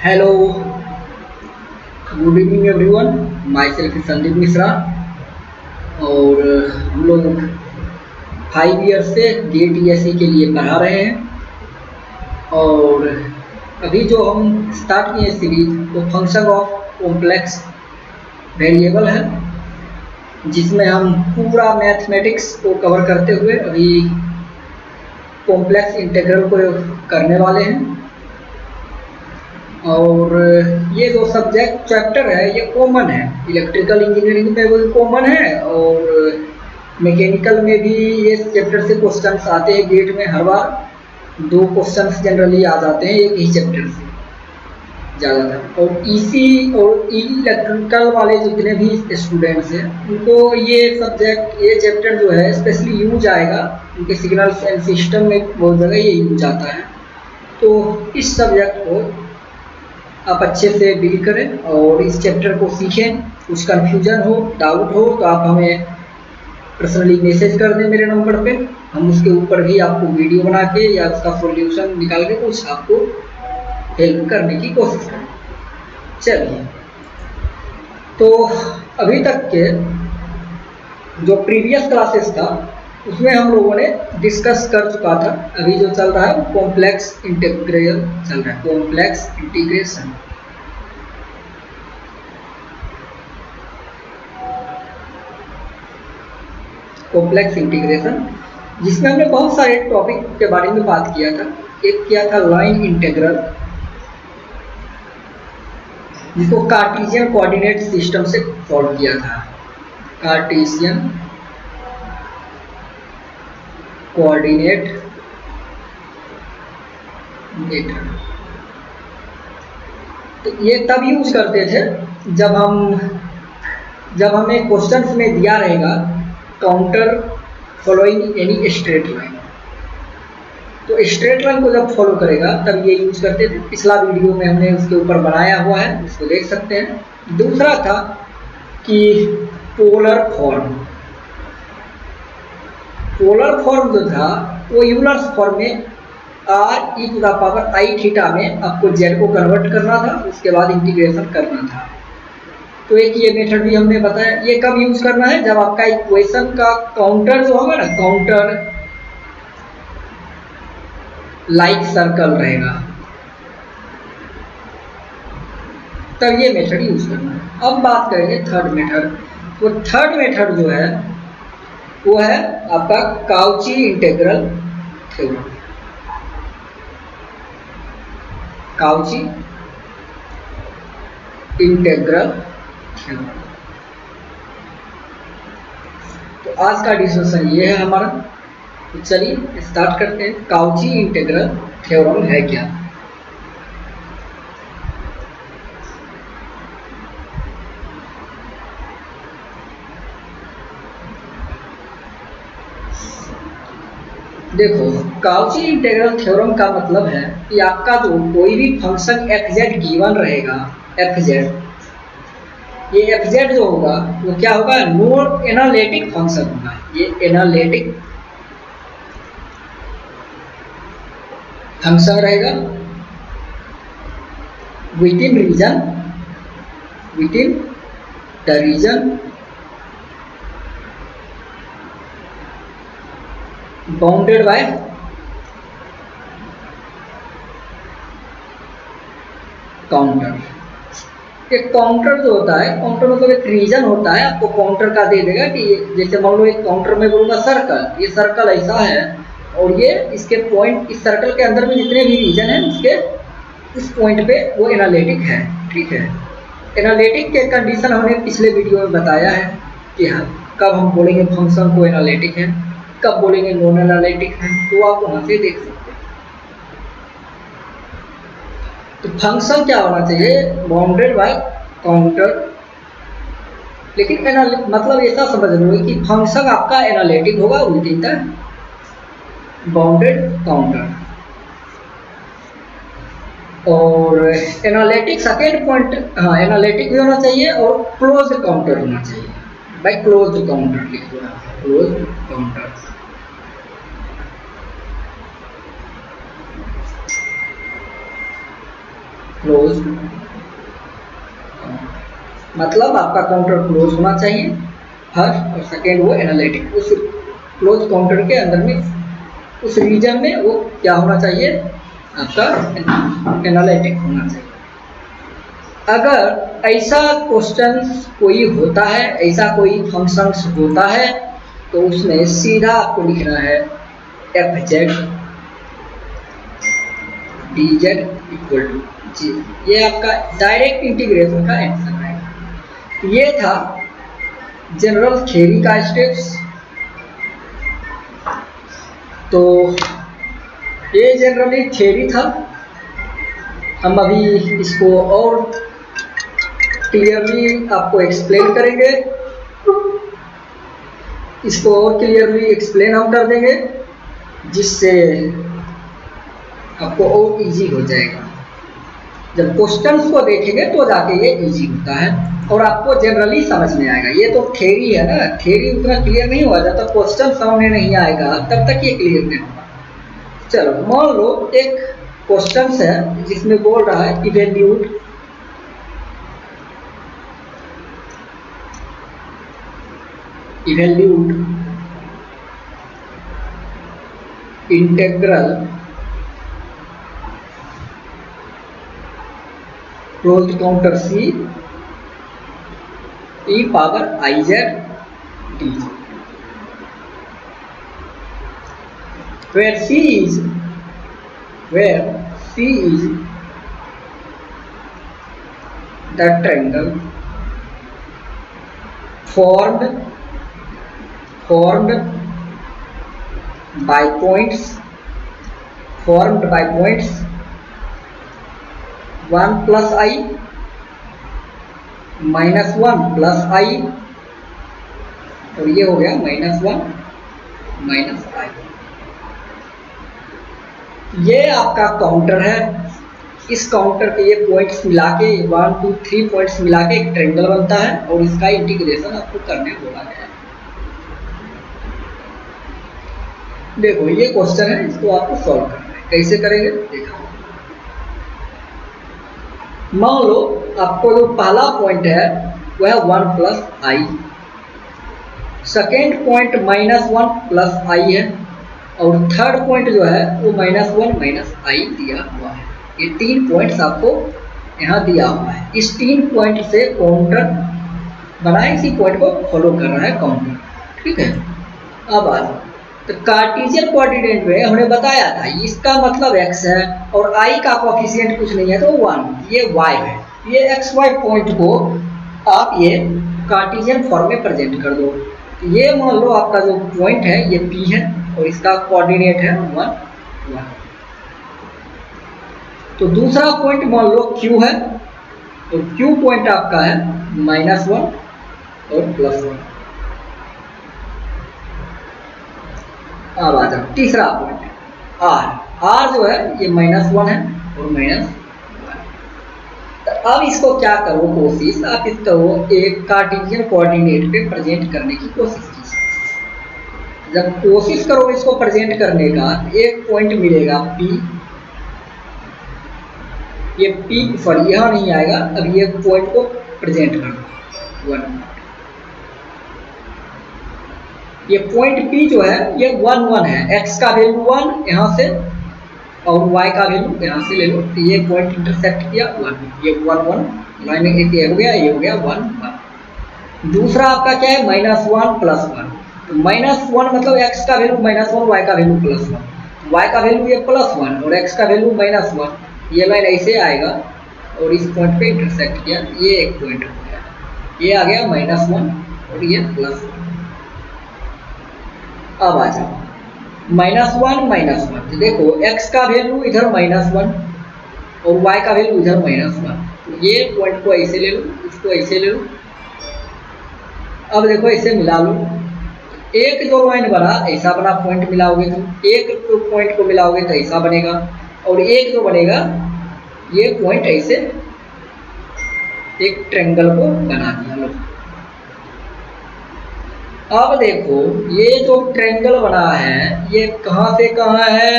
Hello, good evening everyone. My self Sandeep Mishra और हम लोग 5 ईयर से गेट ईएसई के लिए पढ़ा रहे हैं। और अभी जो हम स्टार्ट किए सीरीज वो फंक्शन ऑफ कॉम्प्लेक्स वेरिएबल है, जिसमें हम पूरा मैथमेटिक्स को कवर करते हुए अभी कॉम्प्लेक्स इंटीग्रल को करने वाले हैं। और ये जो सब्जेक्ट चैप्टर है ये कॉमन है, इलेक्ट्रिकल इंजीनियरिंग में भी कॉमन है और मैकेनिकल में भी ये चैप्टर से क्वेश्चंस आते हैं। गेट में हर बार 2 क्वेश्चंस जनरली आ जाते हैं एक ही चैप्टर से ज़्यादातर। और ईसी और इलेक्ट्रिकल वाले जितने भी स्टूडेंट्स हैं उनको ये सब्जेक्ट ये चैप्टर जो है स्पेशली यूज आएगा, उनके सिग्नल्स एंड सिस्टम में बहुत जगह ये यूज आता है। तो इस सब्जेक्ट को आप अच्छे से डील करें और इस चैप्टर को सीखें। कुछ कन्फ्यूजन हो, डाउट हो तो आप हमें पर्सनली मैसेज कर दें मेरे नंबर पे। हम उसके ऊपर भी आपको वीडियो बना के या उसका सॉल्यूशन निकाल के कुछ आपको हेल्प करने की कोशिश करें। चलिए, तो अभी तक के जो प्रीवियस क्लासेस था उसमें हम लोगों ने डिस्कस कर चुका था। अभी जो चल रहा है वो कॉम्प्लेक्स इंटीग्रल चल रहा है, कॉम्प्लेक्स इंटीग्रेशन। कॉम्प्लेक्स इंटीग्रेशन जिसमें हमने बहुत सारे टॉपिक के बारे में बात किया था। एक किया था लाइन इंटीग्रल, जिसको कार्टेशियन कोऑर्डिनेट सिस्टम से सॉल्व किया था। Cartesian coordinate method. तो ये तब यूज करते थे जब हमें क्वेश्चंस में दिया रहेगा counter following any straight line. तो स्ट्रेट लाइन को जब फॉलो करेगा तब ये यूज करते थे। पिछला वीडियो में हमने उसके ऊपर बनाया हुआ है, उसको देख सकते हैं। दूसरा था कि पोलर फॉर्म। पोलर फॉर्म जो था वो यूलर्स फॉर्म में r e⁻I थीटा में आपको z को कन्वर्ट करना था, उसके बाद इंटीग्रेशन करना था। तो एक ये मेथड भी हमने बताया। ये कब यूज करना है? जब आपका इक्वेशन का काउंटर जो होगा ना, काउंटर लाइक सर्कल रहेगा, तब ये मेथड यूज करना है। अब बात करेंगे थर्ड मेथड। तो थर्ड मेथड जो है वो है आपका Cauchy integral theorem. Cauchy integral theorem. तो आज का डिस्कशन ये है हमारा। तो चलिए स्टार्ट करते हैं। काउची इंटीग्रल थ्योरम है क्या? देखो, काउची इंटीग्रल थ्योरम का मतलब है कि आपका जो कोई भी फंक्शन fz गिवन रहेगा, fz, ये fz जो होगा वो क्या होगा? नॉन एनालिटिक फंक्शन होगा। ये एनालिटिक फंक्शन रहेगा within region, within the region bounded by contour. एक काउंटर जो होता है, काउंटर मतलब एक रीजन होता है, आपको काउंटर का दे देगा कि जैसे मान लो एक काउंटर में बोलूँगा सर्कल, ये सर्कल ऐसा है और ये इसके पॉइंट, इस सर्कल के अंदर में जितने भी रीजन है उसके उस पॉइंट पे वो एनालिटिक है। ठीक है, एनालिटिक के कंडीशन हमने पिछले वीडियो में बताया है कि हाँ, कब हम बोलेंगे फंक्शन को एनालिटिक है, कब बोलेंगे नॉन एनालिटिक है, तो आप वहाँ से देख सकते हैं। तो फंक्शन क्या होना चाहिए? Bounded by counter. लेकिन मतलब ऐसा समझ लो कि फंक्शन आपका एनालिटिक होगा with in the bounded counter. और एनालिटिक सेकेंड पॉइंट, हाँ, एनालिटिक भी होना चाहिए और क्लोज काउंटर होना चाहिए। बाय क्लोज काउंटर लिख दो, क्लोज काउंटर। क्लोज, मतलब आपका काउंटर क्लोज होना चाहिए फर्स्ट, और सेकेंड वो एनालिटिक, उस क्लोज काउंटर के अंदर में उस रीजन में वो क्या होना चाहिए, आपका एनालिटिक होना चाहिए। अगर ऐसा क्वेश्चन कोई होता है, ऐसा कोई फंक्शंस होता है, तो उसमें सीधा आपको लिखना है F Z D Z equal to G. ये आपका डायरेक्ट इंटीग्रेशन का आंसर है। ये था जनरल थ्योरी का स्टेप्स। तो ये जनरली थ्योरी था। हम अभी इसको और क्लियरली आपको एक्सप्लेन करेंगे, इसको और क्लियरली एक्सप्लेन हम कर देंगे, जिससे आपको और इजी हो जाएगा। जब क्वेश्चंस को देखेंगे तो जाके ये इजी होता है और आपको जनरली समझ में आएगा। ये तो थ्योरी है ना, थ्योरी उतना क्लियर नहीं हुआ, जब तक क्वेश्चन सामने नहीं आएगा तब तक ये क्लियर नहीं होगा। चलो मान लो एक क्वेश्चन है जिसमें बोल रहा है evaluate integral closed contour C e power i z d, where c is the triangle formed by points 1 plus I minus 1 plus I, और ये हो गया -1 minus I। ये आपका काउंटर है। इस काउंटर के ये पॉइंट्स मिला के 1 2 3 पॉइंट्स मिला के एक ट्रायंगल बनता है और इसका इंटीग्रेशन आपको करने बोला गया है। देखो ये क्वेश्चन है, इसको आपको सॉल्व करना है। कैसे करेंगे देखो। मान लो आपको जो पहला पॉइंट है वह है 1 प्लस आई, सेकेंड पॉइंट -1 प्लस आई है, और थर्ड पॉइंट जो है वो -1 माइनस आई दिया हुआ है। ये 3 पॉइंट्स आपको यहाँ दिया हुआ है। इस 3 पॉइंट से काउंटर बनाए, इसी पॉइंट को फॉलो कर रहा है काउंटर, ठीक है। अब आ जाओ, तो कार्टेशियन कोऑर्डिनेट में हमने बताया था इसका मतलब x है और i का कोएफिशिएंट कुछ नहीं है तो 1, ये y है। ये xy पॉइंट को आप ये कार्टेशियन फॉर्म में प्रेजेंट कर दो। तो ये मान लो आपका जो पॉइंट है ये P है और इसका कोऑर्डिनेट है 1 1। तो दूसरा पॉइंट मान लो Q है, तो Q पॉइंट आपका है -1 और +1। अब आ जाओ तीसरा पॉइंट R जो है ये -1 है और -1। तो अब इसको क्या करो कोशिश, आप इसको एक कार्टेशियन कोऑर्डिनेट पे प्रेजेंट करने की कोशिश कीजिए। जब कोशिश करो इसको प्रेजेंट करने का, एक पॉइंट मिलेगा P, ये P सॉरी यहाँ नहीं आएगा। अब ये पॉइंट को प्रेजेंट कर दो 1। ये पॉइंट P जो है ये 1 1 है, x का वैल्यू 1 यहाँ से और y का वैल्यू यहाँ से ले लो। तो ये पॉइंट इंटरसेक्ट किया 1, ये 1 1 लाइन एक ये हो गया, ये हो गया 1 1। दूसरा आपका क्या है -1 +1। तो -1 मतलब x का वैल्यू -1, y का वैल्यू +1, y का वैल्यू ये +1 और x का वैल्यू -1। ये लाइन ऐसे आएगा और इस पॉइंट पे इंटरसेक्ट किया, ये एक पॉइंट हो गया। ये आ गया -1 और ये +1। अब आ जाओ -1 तो देखो x का वैल्यू इधर -1 और y का वैल्यू इधर -1। तो ये पॉइंट को ऐसे ले लो, इसको ऐसे ले लो। अब देखो ऐसे मिला लो, एक जो लाइन बना ऐसा बना, पॉइंट मिलाओगे तुम, एक पॉइंट को मिलाओगे तो ऐसा बनेगा, और एक जो बनेगा ये पॉइंट ऐसे एक ट्रायंगल को बना दिया लो। अब देखो ये जो ट्रायंगल बना है ये कहाँ से कहाँ है,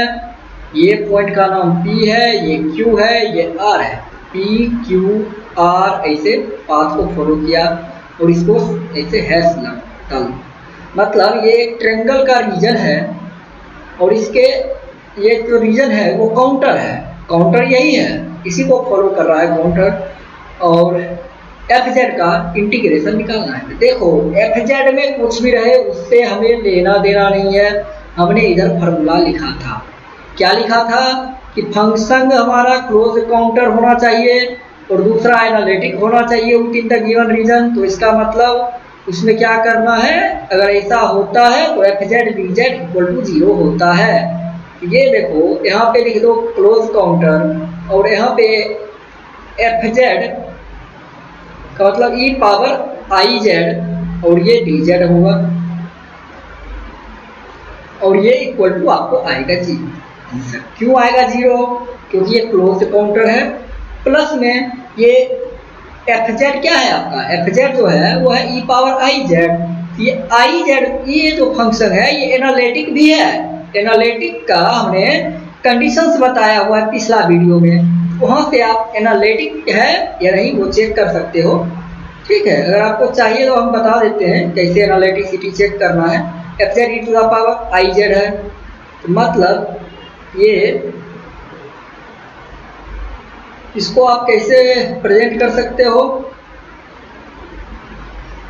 ये पॉइंट का नाम P है, ये Q है, ये R है। PQR ऐसे पाथ को फॉलो किया और इसको ऐसे हैश डाल। मतलब ये एक ट्रायंगल का रीजन है और इसके ये जो रीजन है वो काउंटर है, काउंटर यही है, इसी को फॉलो कर रहा है काउंटर। और FZ का इंटीग्रेशन निकालना है। देखो FZ में कुछ भी रहे उससे हमें लेना देना नहीं है। हमने इधर फार्मूला लिखा था, क्या लिखा था कि फंक्शन हमारा क्लोज काउंटर होना चाहिए और दूसरा एनालिटिक होना चाहिए within the given region. तो इसका मतलब उसमें क्या करना है, अगर ऐसा होता है तो FZ BZ इक्वल टू 0 होता है। ये देखो यहाँ पे लिख दो क्लोज काउंटर और यहाँ पे FZ का मतलब e पावर IZ और ये DZ होगा और ये इक्वल टू आपको आएगा 0। क्यों आएगा 0? क्योंकि ये क्लोज काउंटर है। प्लस में ये FZ क्या है आपका, FZ जो है वो है e पावर IZ। ये IZ ये जो फंक्शन है ये एनालिटिक भी है। एनालिटिक का हमने कंडीशंस बताया हुआ है पिछला वीडियो में, वहाँ से आप एनालिटिक है या नहीं वो चेक कर सकते हो। ठीक है, अगर आपको चाहिए तो हम बता देते हैं कैसे एनालिटिसिटी चेक करना है। FZ e to the power IZ है, तो मतलब ये इसको आप कैसे प्रेजेंट कर सकते हो,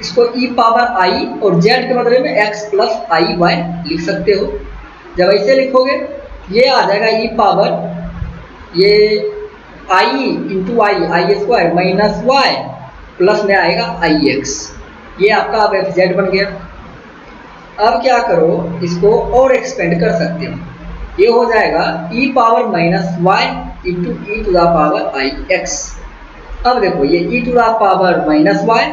इसको e पावर I और Z के बदले में x प्लस IY लिख सकते हो। जब ऐसे लिखोगे ये आ जाएगा e पावर ये I into I square minus y plus में आएगा IX। ये आपका अब FZ बन गया। अब क्या करो, इसको और एक्सपेंड कर सकते हो, ये हो जाएगा e power minus y into e to the power IX। अब देखो ये e to the power minus y,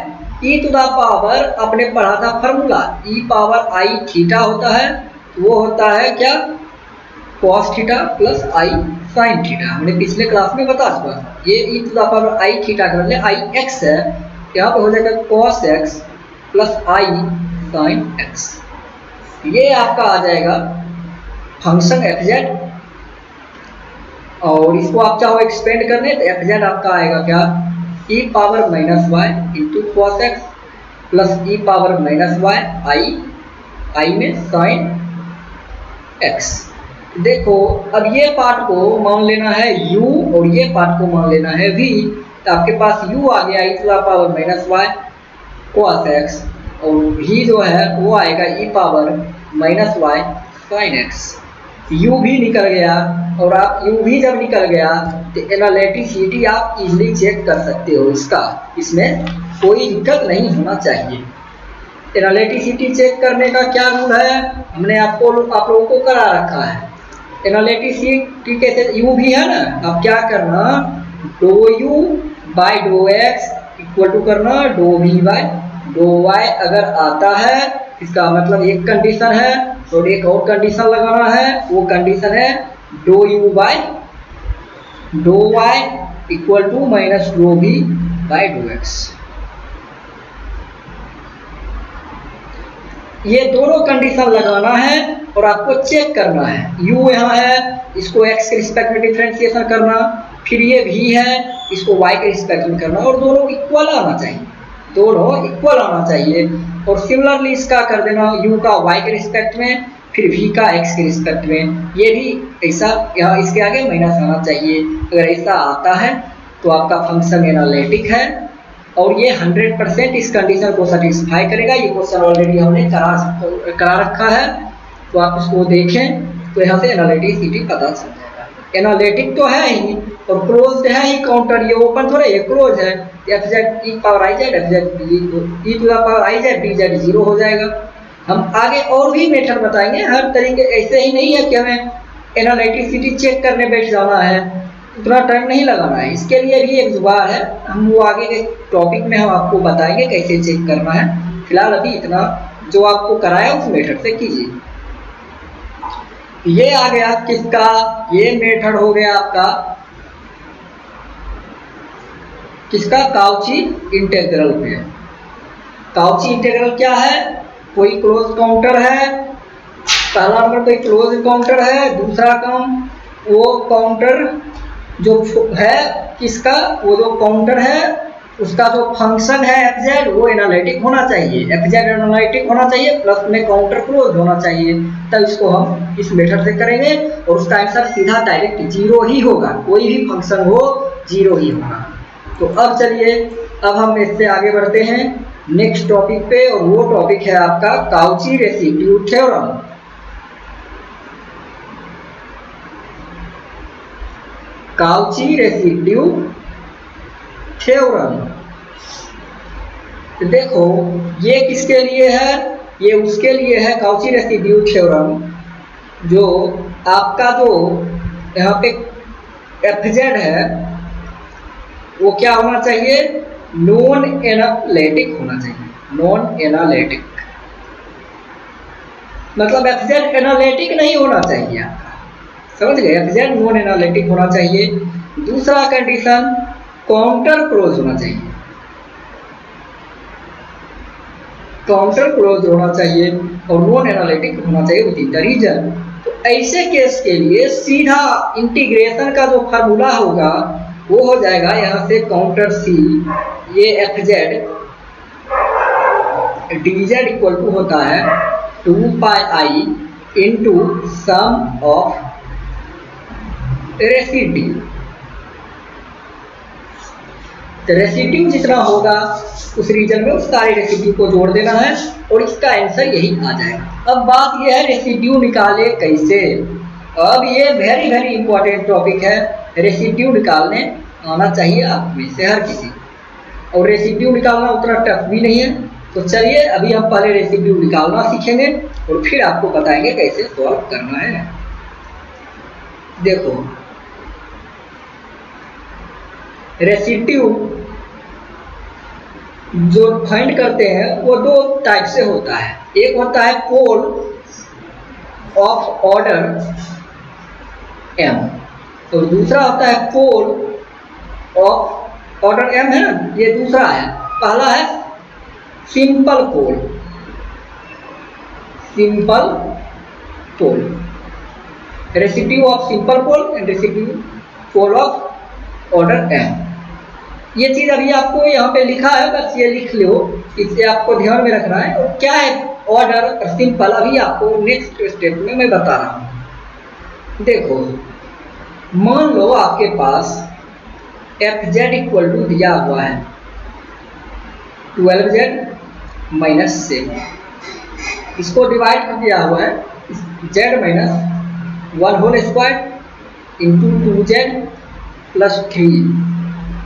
e to the power अपने पढ़ा था formula e power I theta होता है, वो होता है क्या cos theta plus I sin theta. हमने पिछले क्लास में बता चुका था। ये e to the power I theta का मतलब IX है, यहाँ पे हो जाएगा cos x plus I sin x। ये आपका आ जाएगा फंक्शन FZ और इसको आप चाहो एक्सपेंड करने तो FZ आपका आएगा क्या e power minus y into cos x plus e power minus y I में साइन x। देखो अब ये पार्ट को मान लेना है u और ये पार्ट को मान लेना है v, तो आपके पास u आ गया e to the power minus y cos x और v जो है वो आएगा e power minus y sine x। u भी निकल गया और आप u भी जब निकल गया तो एनालिटिसिटी आप इजीली चेक कर सकते हो इसका, इसमें कोई दिक्कत नहीं होना चाहिए। एनालिटिसिटी चेक करने का क्या रूल है हमने आप लोगों को करा रखा है। एनालिटिसिटी कैसे, u भी है ना, अब क्या करना डो u बाई डो x इक्वल टू करना डो v बाई डो y। अगर आता है इसका मतलब एक कंडीशन है और एक और कंडीशन लगाना है, वो कंडीशन है डो u बाई डो y इक्वल टू माइनस डो v बाई डो x। ये दोनों कंडीशन लगाना है और आपको चेक करना है। u यहाँ है, इसको x के रिस्पेक्ट में डिफरेंशिएशन करना, फिर ये v है, इसको y के रिस्पेक्ट में करना और दोनों इक्वल आना चाहिए, दोनों इक्वल आना चाहिए। और सिमिलरली इसका कर देना u का y के रिस्पेक्ट में, फिर v का x के रिस्पेक्ट में। ये भी ऐसा यहाँ इसके आगे माइनस आना चाहिए। अगर ऐसा आता है तो आपका फंक्शन एनालिटिक है और ये 100% इस कंडीशन को सेटिस्फाई करेगा। ये क्वेश्चन ऑलरेडी हमने करा रखा है, तो आप इसको देखें तो यहाँ से एनालिटिसिटी पता चल जाएगा। एनालिटिक तो है ही और क्लोज्ड है ही काउंटर, ये ओपन थोड़ा ये क्लोज है। FZ e power IZ FZ e to the power IZ DZ 0 हो जाएगा। हम आगे और भी मेथड बताएंगे, हर तरीके ऐसे ही नहीं है कि हमें एनालिटिसिटी चेक करने बैठ जाना है, उतना टाइम नहीं लगाना है। इसके लिए भी एक जुगाड़ है, हम वो आगे के टॉपिक में हम आपको बताएंगे कैसे चेक करना है। फिलहाल अभी इतना जो आपको कराया उस मेथड से कीजिए। ये आ गया किसका, ये मेथड हो गया आपका किसका, काउची इंटीग्रल पे। काउची इंटीग्रल क्या है, कोई क्लोज काउंटर है, पहला नंबर कोई क्लोज काउंटर है, दूसरा काम वो काउंटर जो है किसका, वो जो काउंटर है उसका जो फंक्शन है एफजेड वो एनालिटिक होना चाहिए, एफजेड एनालिटिक होना चाहिए प्लस में काउंटर क्लोज होना चाहिए, तब इसको हम इस मेथड से करेंगे और उसका आंसर सीधा डायरेक्ट 0 ही होगा, कोई भी फंक्शन हो 0 ही होगा। तो अब चलिए अब हम इससे आगे बढ़ते हैं नेक्स्ट टॉपिक पे, और वो टॉपिक है आपका Cauchy residue theorem. Cauchy residue theorem, तो देखो ये किसके लिए है, ये उसके लिए है काउची रेसिड्यू थ्योरम, जो आपका जो यहाँ पे एफजेड है वो क्या होना चाहिए, नॉन एनालिटिक होना चाहिए, नॉन एनालिटिक मतलब एफजेड एनालिटिक नहीं होना चाहिए आपका, समझ गए, एफजेड नॉन एनालिटिक होना चाहिए। दूसरा कंडीशन काउंटर क्लोज होना चाहिए, काउंटर क्लोज होना चाहिए और नॉन एनालिटिक होना चाहिए विद इन द रीजन। तो ऐसे केस के लिए सीधा इंटीग्रेशन का जो फार्मूला होगा वो हो जाएगा यहाँ से काउंटर सी, ये F Z D Z equal to होता है 2 pi I into sum of residue, तो रेसिड्यू जितना होगा उस रीजन में उस सारे रेसिड्यू को जोड़ देना है और इसका आंसर यही आ जाएगा। अब बात यह है रेसिड्यू निकाले कैसे, अब ये वेरी वेरी इंपॉर्टेंट टॉपिक है, रेसिड्यू निकालने आना चाहिए आप में से हर किसी, और रेसिड्यू निकालना उतना टफ भी नहीं है। तो चलिए अभी हम पहले रेसिड्यू निकालना सीखेंगे और फिर आपको बताएंगे कैसे सॉल्व करना है। देखो रेसिड्यू जो फाइंड करते हैं वो दो टाइप से होता है, एक होता है पोल ऑफ ऑर्डर m और दूसरा होता है पोल ऑफ ऑर्डर m, है ना, ये दूसरा है। पहला है simple pole, simple pole, residue of simple pole and residue pole of order m। ये चीज अभी आपको यहाँ पे लिखा है, बस ये लिख लो, इसे आपको ध्यान में रखना है। और क्या है ऑर्डर और सिंपल अभी आपको नेक्स्ट स्टेप में मैं बता रहा हूँ। देखो मान लो आपके पास एफ जेड इक्वल टू दिया हुआ है 12z माइनस 7, इसको डिवाइड कर दिया हुआ है z minus 1 whole square into 2z plus 3,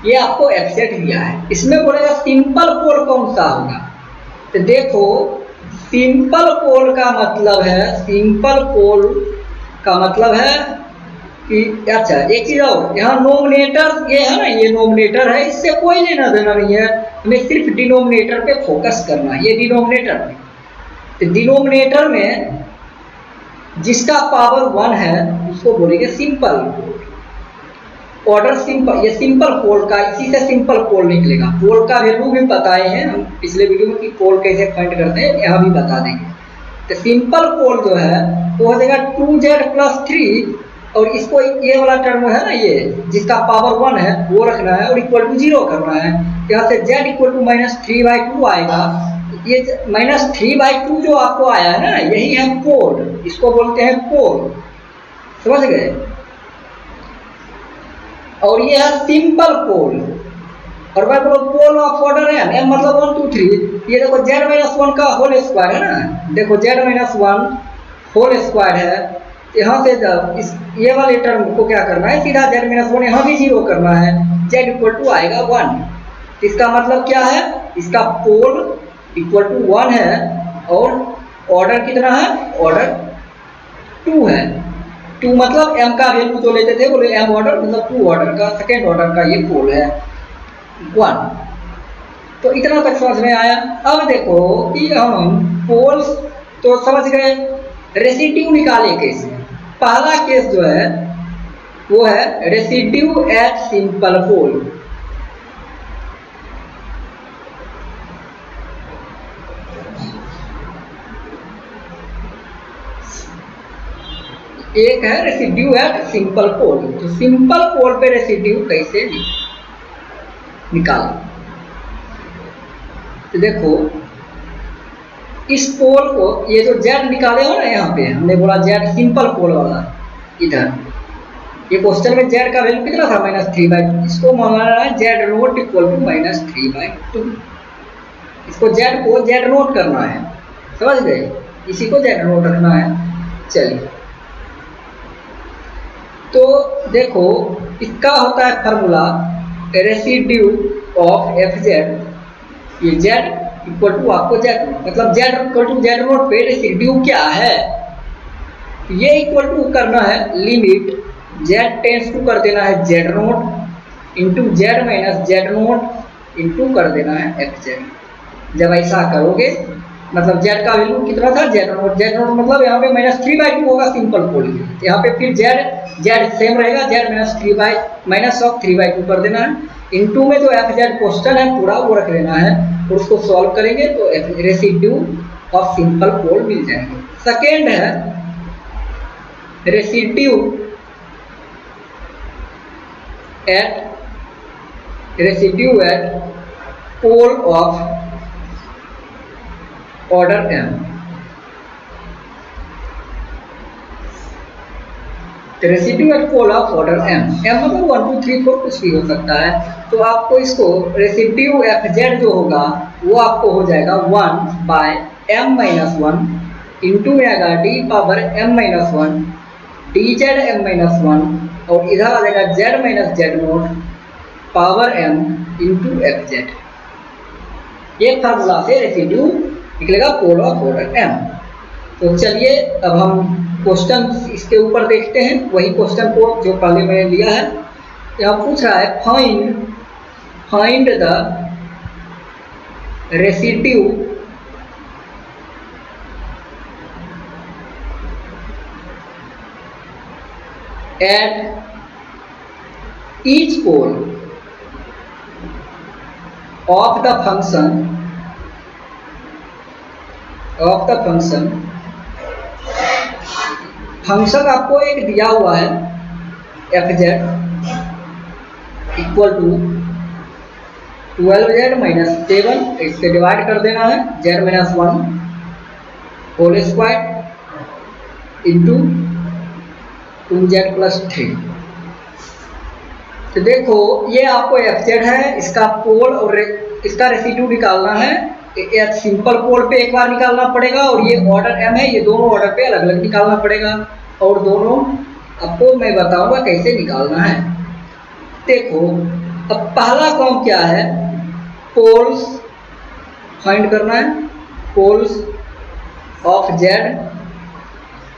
ये आपको एफजेड दिया है। इसमें बोलेगा सिंपल पोल कौन सा होगा, तो देखो सिंपल पोल का मतलब है, सिंपल पोल का मतलब है कि अच्छा एक चीज और, यहाँ नोमिनेटर ये है ना, ये नोमिनेटर है, इससे कोई लेना देना नहीं है, हमें सिर्फ डिनोमिनेटर पे फोकस करना है। ये डिनोमिनेटर में, तो डिनोमिनेटर में जिसका पावर 1 है उसको बोलेंगे सिंपल ऑर्डर। सिंपल ये सिंपल पोल का, इसी से सिंपल पोल निकलेगा। पोल का वैल्यू भी बताए हैं हम पिछले वीडियो में कि पोल कैसे फाइंड करते हैं, यहाँ भी बता देंगे। तो सिंपल पोल जो है वो हो जाएगा 2z प्लस 3, और इसको ये वाला टर्म है ना, ये जिसका पावर 1 है वो रखना है और इक्वल टू 0 करना है। यहाँ से z इक्वल टू -3/2 आएगा, ये -3/2 जो आपको आया है ना, यही है पोल, इसको बोलते हैं पोल, समझ गए। और ये है सिंपल पोल, और मैं बोलो पोल ऑफ ऑर्डर है m मतलब 1 2 3, ये देखो z-1 का होल स्क्वायर है ना, देखो z-1 होल स्क्वायर है। यहाँ से जब इस ये वाले टर्म को क्या करना है, सीधा z-1 यहाँ भी 0 करना है, z इक्वल टू आएगा 1। इसका मतलब क्या है, इसका पोल इक्वल टू 1 है और ऑर्डर कितना है, ऑर्डर 2 है। 2 मतलब m का वैल्यू जो लेते थे बोले m ऑर्डर मतलब 2 ऑर्डर का, सेकेंड ऑर्डर का ये पोल है 1। तो इतना तक समझ में आया। अब देखो कि हम पोल तो समझ गए, रेसिड्यू निकाले कैसे। पहला केस जो है वो है रेसिड्यू एट सिंपल पोल। एक है रेसिड्यू एट सिंपल पोल। तो सिंपल पोल पे रेसिड्यू कैसे निकाल। तो देखो इस पोल को, ये जो जेड निकाले हो ना, यहाँ पे हमने बोला जेड सिंपल पोल वाला, इधर ये क्वेश्चन में जेड का वैल्यू कितना था -3/2। इसको माना है जेड नोट इक्वल टू -3/2। इसको जेड को जेड नोट करना है, समझ गए, इसी को जेड नोट रखना है। चलिए तो देखो इसका होता है formula residue of F Z, ये जेड इक्वल टू आपको जेड, मतलब Z equal to Z naught पे रेसिड्यू क्या है, ये इक्वल टू करना है लिमिट जेड टेंस टू कर देना है Z note into Z minus Z note into कर देना है एफ जेड। जब ऐसा करोगे मतलब जेड का वैल्यू कितना था जेड नोट मतलब यहाँ पे -3/2 होगा सिंपल पोल के, यहाँ पे फिर जेड सेम रहेगा, जेड -3/2 कर देना है। इनटू में जो एफ जेड क्वेश्चन है पूरा वो रख लेना है, और उसको सॉल्व करेंगे तो रेसिड्यू ऑफ सिंपल पोल मिल जाएंगे। सेकेंड है residue at pole of order m। Residue at pole of order m मतलब 1 2 3 4 कुछ भी हो सकता है। तो आपको इसको रेसिड्यू एफ जेड जो होगा वो आपको हो जाएगा 1/m-1 इंटू में आएगा d⁻m-1 dz(m-1) और इधर आ जाएगा z-z0 power m into F Z. ये फार्मूला से रेसिड्यू निकलेगा पोल ऑफ ऑर्डर m। तो चलिए अब हम क्वेश्चन इसके ऊपर देखते हैं, वही क्वेश्चन को जो पहले मैंने लिया है। यहाँ पूछ रहा है find the residue at each pole of the function आपको एक दिया हुआ है F Z equal to 12z-7, इससे डिवाइड कर देना है z-1 whole square into 2z+3। तो देखो ये आपको एफ जेड है, इसका पोल और इसका रेसिड्यू निकालना है। सिंपल पोल पे एक बार निकालना पड़ेगा, और ये ऑर्डर m है, ये दोनों ऑर्डर पे अलग अलग निकालना पड़ेगा, और दोनों आपको मैं बताऊंगा कैसे निकालना है। देखो अब पहला काम क्या है, पोल्स फाइंड करना है, पोल्स ऑफ जेड।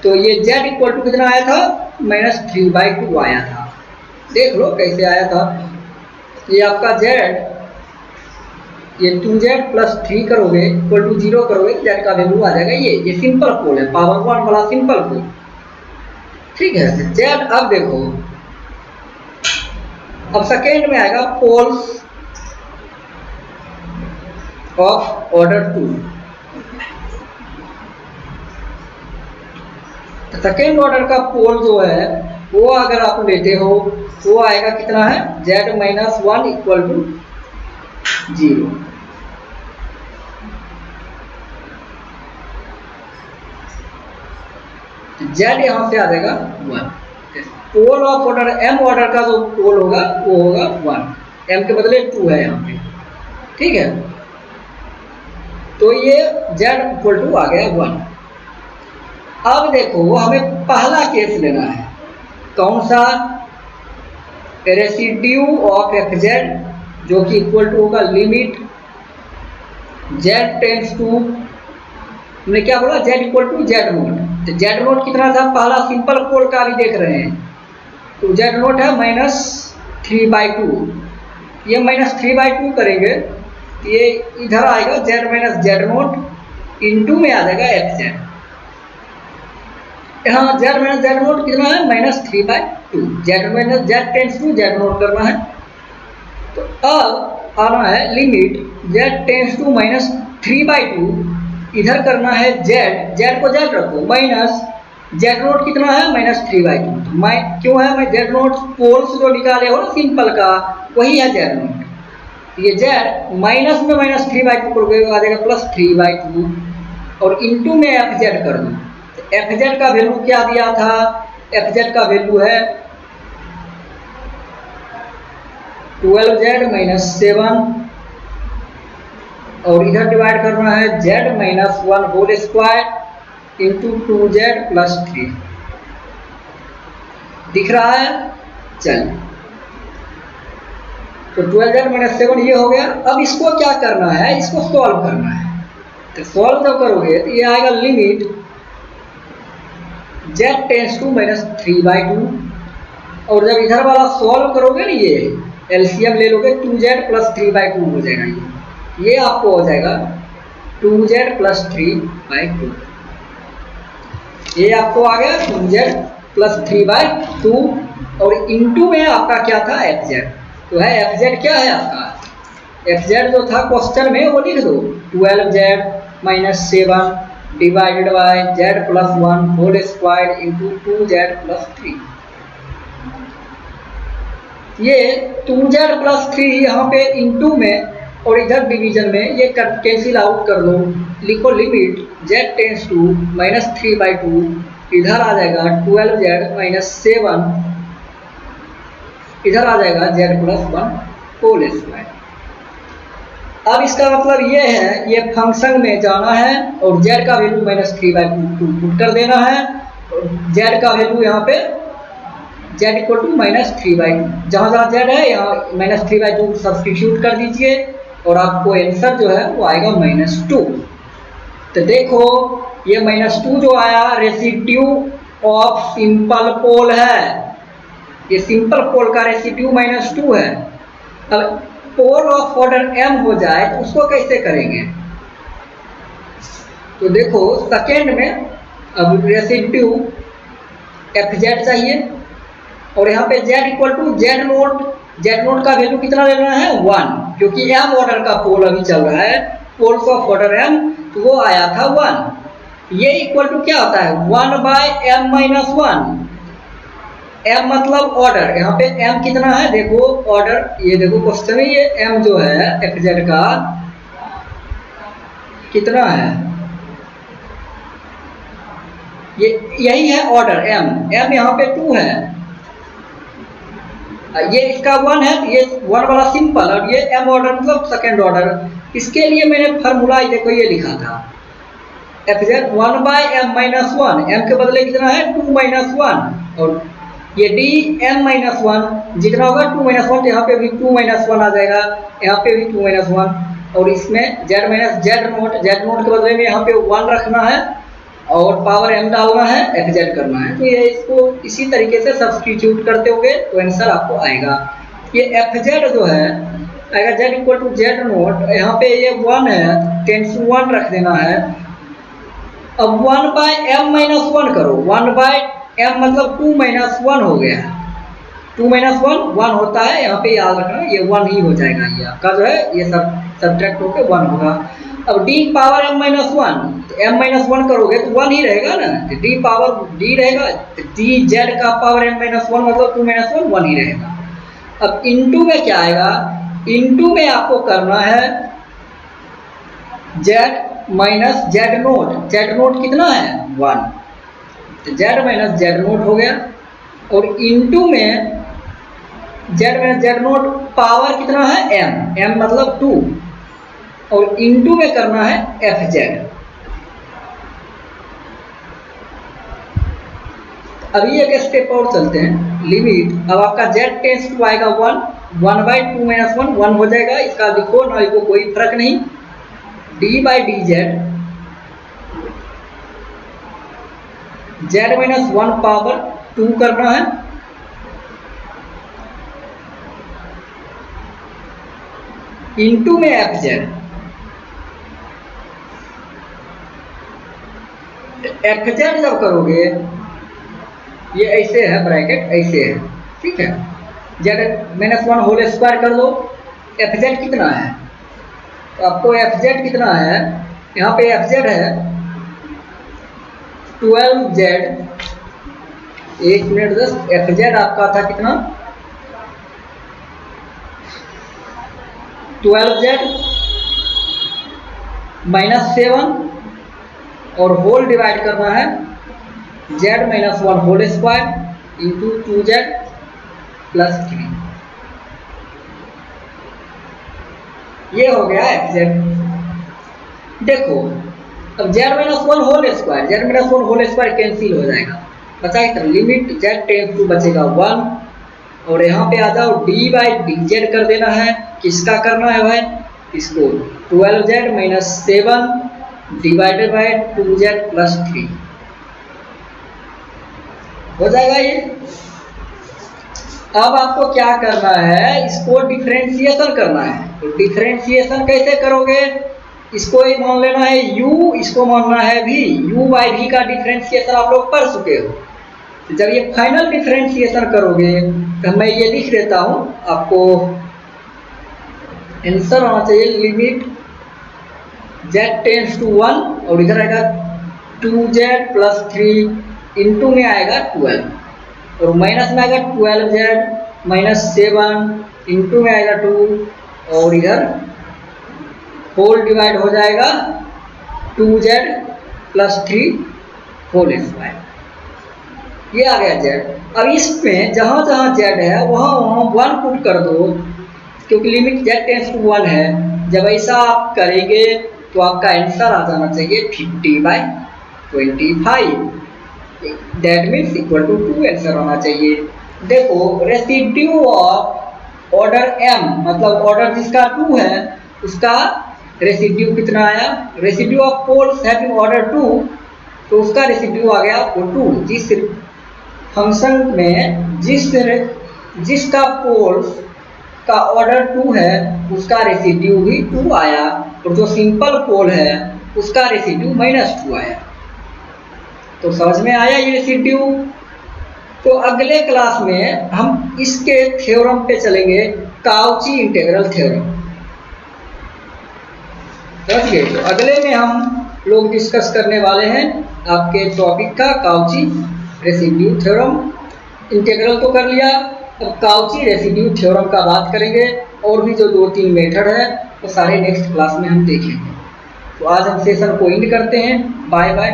तो ये जेड इक्वल टू कितना आया था -3/2 आया था, देख लो कैसे आया था। ये आपका जेड, ये 2z+3 करोगे इक्वल टू 0 करोगे तो जेड का वैल्यू आ जाएगा ये सिंपल पोल है, पावर 1 वाला सिंपल पोल, ठीक है जेड। अब देखो अब सेकेंड में आएगा पोल्स ऑफ ऑर्डर 2। तो सेकेंड ऑर्डर का पोल जो है वो अगर आप लेते हो तो वो आएगा कितना है z-1 इक्वल टू 0। जेड यहां से आ जाएगा 1। Pole of order m order का जो पोल होगा वो होगा 1, m के बदले 2 है यहाँ पे, ठीक है। तो ये z इक्वल टू आ गया 1। अब देखो हमें पहला केस लेना है, कौन सा, रेसिड्यू ऑफ एफ जेड जो कि इक्वल टू होगा लिमिट जेड टेंस टू, हमने क्या बोला Z equal to Z naught. तो जेड नोट कितना था, पहला सिंपल पोल का भी देख रहे हैं, तो जेड नोट है -3/2। ये -3/2 करेंगे तो ये इधर आएगा z-z0 इंटू में आ जाएगा एफ जेड। यहाँ z-z0 कितना है -3/2, z tends to Z naught करना है। तो अब आना है लिमिट z टेंस टू -3/2, इधर करना है z को z रखो जेड नोट कितना है -3/2। तो मैं क्यों है, मैं जेड नोट पोल्स जो निकाले हो ना सिंपल का, वही है जेड नोट। ये जेड माइनस में -3/2 करोगे आ जाएगा +3/2 और इंटू में एफ जेड कर दो। तो एफ जेड का वैल्यू क्या दिया था, एफ जेड का वैल्यू है 12z - 7 और इधर डिवाइड करना है z-1 whole square into 2z + 3। दिख रहा है? चलिए, तो 12z - 7 ये हो गया। अब इसको क्या करना है, इसको सॉल्व करना है। तो सॉल्व जब करोगे तो ये आएगा लिमिट z टेंड्स टू -3/2 और जब इधर वाला सॉल्व करोगे ना, ये एलसीएम ले लोगे 2z + 3/2 हो जाएगा। ये आपको हो जाएगा 2z + 3/2। ये आपको आ गया 2z + 3/2 और इंटू में आपका क्या था fz। तो है fz क्या है आपका, fz जो था क्वेश्चन में वो लिख दो 12z - 7 divided by z+1 whole square into 2z + 3। ये 2z + 3 यहाँ पे इंटू में और इधर डिवीजन में ये कैंसिल आउट कर दो। लिखो लिमिट z टेंड्स टू -3/2, इधर आ जाएगा 12z - 7, इधर आ जाएगा z+1 होल स्क्वायर। अब इसका मतलब ये है, ये फंक्शन में जाना है और z का वैल्यू -3/2 पुट कर देना है। z का वैल्यू यहाँ पे z = -3/2, जहाँ जहाँ z है यहाँ -3/2 सब्सटीट्यूट कर दीजिए और आपको आंसर जो है वो आएगा -2। तो देखो ये -2 जो आया रेसिड्यू ऑफ सिंपल पोल है, ये सिंपल पोल का रेसिड्यू -2 है। अब पोल ऑफ ऑर्डर m हो जाए तो उसको कैसे करेंगे, तो देखो सेकेंड में अब रेसिड्यू fz चाहिए और यहाँ पे z = z नोट का वैल्यू कितना लेना है 1, क्योंकि m ऑर्डर का पोल अभी चल रहा है, पोल्स ऑफ ऑर्डर m, तो वो आया था 1। ये इक्वल टू क्या होता है 1/m-1, m मतलब ऑर्डर। यहाँ पे m कितना है देखो ऑर्डर, ये देखो क्वेश्चन में ये m जो है fz का कितना है, ये यही है ऑर्डर m यहाँ पे 2 है, ये इसका 1 है, ये 1 वाला सिंपल और ये m ऑर्डर मतलब सेकेंड ऑर्डर। इसके लिए मैंने फार्मूला देखो ये लिखा था fz 1/m-1, m के बदले कितना है 2-1 और ये dm-1 जितना होगा 2-1, यहाँ पे भी 2-1 आ जाएगा, यहाँ पे भी 2-1 और इसमें z नोट के बदले में यहाँ पे 1 रखना है और पावर m डालना है, fz करना है। तो ये इसको इसी तरीके से सब्स्टिट्यूट करते होगे तो आंसर आपको आएगा। ये fz जो है आएगा z = z नोट, यहाँ पे ये 1 है 10 रख देना है। अब 1/m-1 करो, 1/m मतलब 2-1 हो गया, 2-1 1 होता है, यहाँ पे याद रखना ये 1 ही हो जाएगा, ये आपका जो है ये सब सब्ट्रैक्ट होकर 1 होगा। अब d पावर m-1, तो m-1 करोगे तो 1 ही रहेगा ना, तो d पावर d रहेगा, तो dz का पावर m-1 मतलब 2-1 1 ही रहेगा। अब इंटू में क्या आएगा, इंटू में आपको करना है z - z नोट कितना है 1, तो z - z नोट हो गया और इंटू में z - z नोट पावर कितना है m मतलब 2 और इंटू में करना है fz। अभी एक स्टेप और चलते हैं, लिमिट अब आपका z टेंड्स टू आएगा 1/2-1 1 हो जाएगा, इसका लिखो ना लिखो कोई फर्क नहीं, d/dz z-1 पावर 2 करना है इंटू में fz। fz जब करोगे ये ऐसे है ब्रैकेट ऐसे है, ठीक है, z-1 होल स्क्वायर कर दो, fz कितना है, तो आपको fz कितना है, यहाँ पे fz है 12z, 1 मिनट 10, fz आपका था कितना 12z -7 और होल डिवाइड करना है z -1 whole square into 2z + 3। ये हो गया fz। देखो अब z -1 होल स्क्वायर, कैंसिल हो जाएगा, बचा इतना लिमिट z टेंस टू बचेगा 1 और यहाँ पे आ जाओ d/dz कर देना है। किसका करना है भाई, इसको 12z - 7 डिवाइडेड बाय 2z + 3 हो जाएगा ये। अब आपको क्या करना है, इसको डिफरेंशिएशन करना है। तो डिफरेंशिएशन कैसे करोगे, इसको ही मान लेना है u, इसको मानना है v, u/v का डिफरेंशिएशन आप लोग पढ़ चुके हो। तो जब ये फाइनल डिफरेंशिएशन करोगे तो मैं ये लिख देता हूँ, आपको आंसर होना चाहिए लिमिट z टेंस टू 1 और इधर आएगा 2z + 3 इंटू में आएगा 12 और माइनस में आएगा 12z - 7 इंटू में आएगा 2 और इधर होल डिवाइड हो जाएगा 2z + 3 होल स्क्वायर। ये आ गया z। अब इसमें जहाँ जहाँ z है वहाँ वहाँ 1 पुट कर दो, क्योंकि लिमिट z टेंस टू 1 है। जब ऐसा आप करेंगे तो आपका आंसर आ जाना चाहिए 50/25, that means equal to 2 answer होना चाहिए। देखो रेसिड्यू ऑफ ऑर्डर m, मतलब ऑर्डर जिसका 2 है उसका रेसिड्यू कितना आया, residue of poles having order 2, तो उसका रेसिड्यू आ गया वो 2। जिस फंक्शन में जिसका पोल्स का ऑर्डर 2 है उसका रेसिड्यू भी 2 आया, और जो सिंपल पोल है उसका रेसिड्यू -2 आया। तो समझ में आया ये रेसिड्यू। तो अगले क्लास में हम इसके थ्योरम पे चलेंगे, काउची इंटीग्रल थ्योरम। समझ गए। तो अगले में हम लोग डिस्कस करने वाले हैं आपके टॉपिक का काउची रेसिड्यू थ्योरम। इंटीग्रल तो कर लिया, अब काउची रेसिड्यू थ्योरम का बात करेंगे, और भी जो 2-3 मेथड है वो सारे नेक्स्ट क्लास में हम देखेंगे। तो आज हम सेशन को एंड करते हैं। Bye bye.